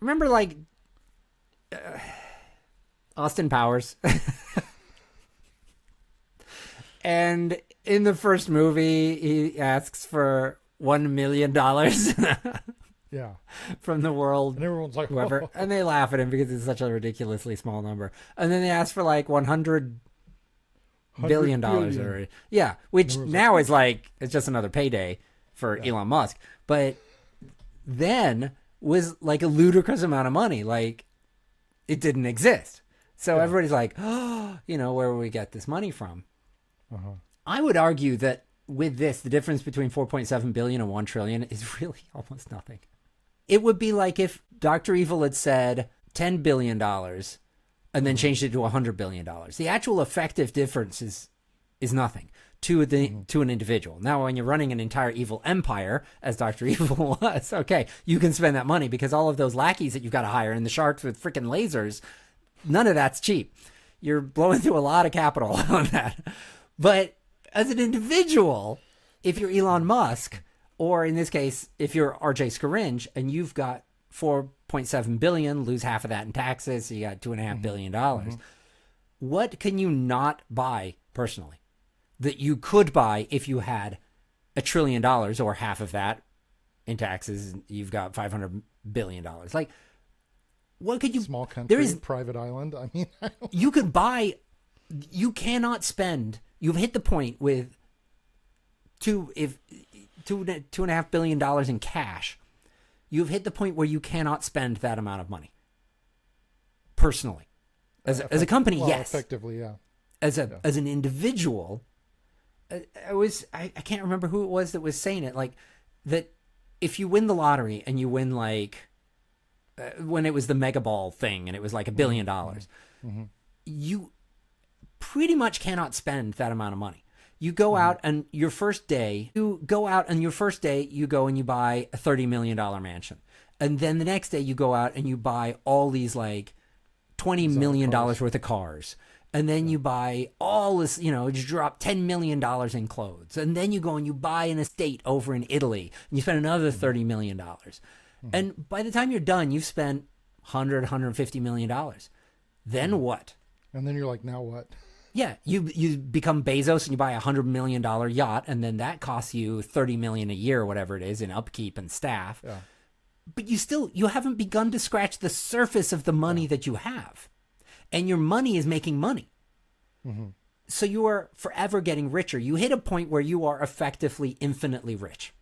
remember like Austin Powers? And in the first movie, he asks for $1 million Yeah. from the world, And everyone's like, whoever, whoa. and they laugh at him because it's such a ridiculously small number. And then they ask for like $100 billion billion. or yeah, which Everyone's now is like it's just another payday for Yeah. Elon Musk, but then was like a ludicrous amount of money, like it didn't exist. So Yeah. everybody's like, oh, where will we get this money from? Uh-huh. I would argue that with this, the difference between 4.7 billion and 1 trillion is really almost nothing. It would be like if Dr. Evil had said $10 billion and then changed it to $100 billion. The actual effective difference is nothing to an individual. Now, when you're running an entire evil empire, as Dr. Evil was, okay, you can spend that money because all of those lackeys that you've got to hire and the sharks with freaking lasers, none of that's cheap. You're blowing through a lot of capital on that. But as an individual, if you're Elon Musk, or in this case, if you're RJ Scaringe and you've got 4.7 billion, lose half of that in taxes, so you got $2.5 billion. What can you not buy personally that you could buy if you had $1 trillion or half of that in taxes? You've got $500 billion. Like, what could you? Small country, There is private island. I mean, you could buy. You cannot spend. You've hit the point with $2.5 billion in cash. You've hit the point where you cannot spend that amount of money personally. As a company, well, yes. effectively, yeah. As an individual, I can't remember who it was that was saying it, like that if you win the lottery and you win like when it was the Mega Ball thing and it was like $1 billion, you pretty much cannot spend that amount of money. You go out and your first day, you go and you buy a $30 million mansion. And then the next day you go out and you buy all these like $20 million worth of cars. And then you buy all this, you drop $10 million in clothes. And then you go and you buy an estate over in Italy and you spend another $30 million. And by the time you're done, you've spent $150 million. Then what? And then you're like, now what? Yeah, you become Bezos and you buy $100 million yacht, and then that costs you $30 million a year or whatever it is in upkeep and staff. Yeah. But you haven't begun to scratch the surface of the money that you have, and your money is making money. So you are forever getting richer. You hit a point where you are effectively infinitely rich.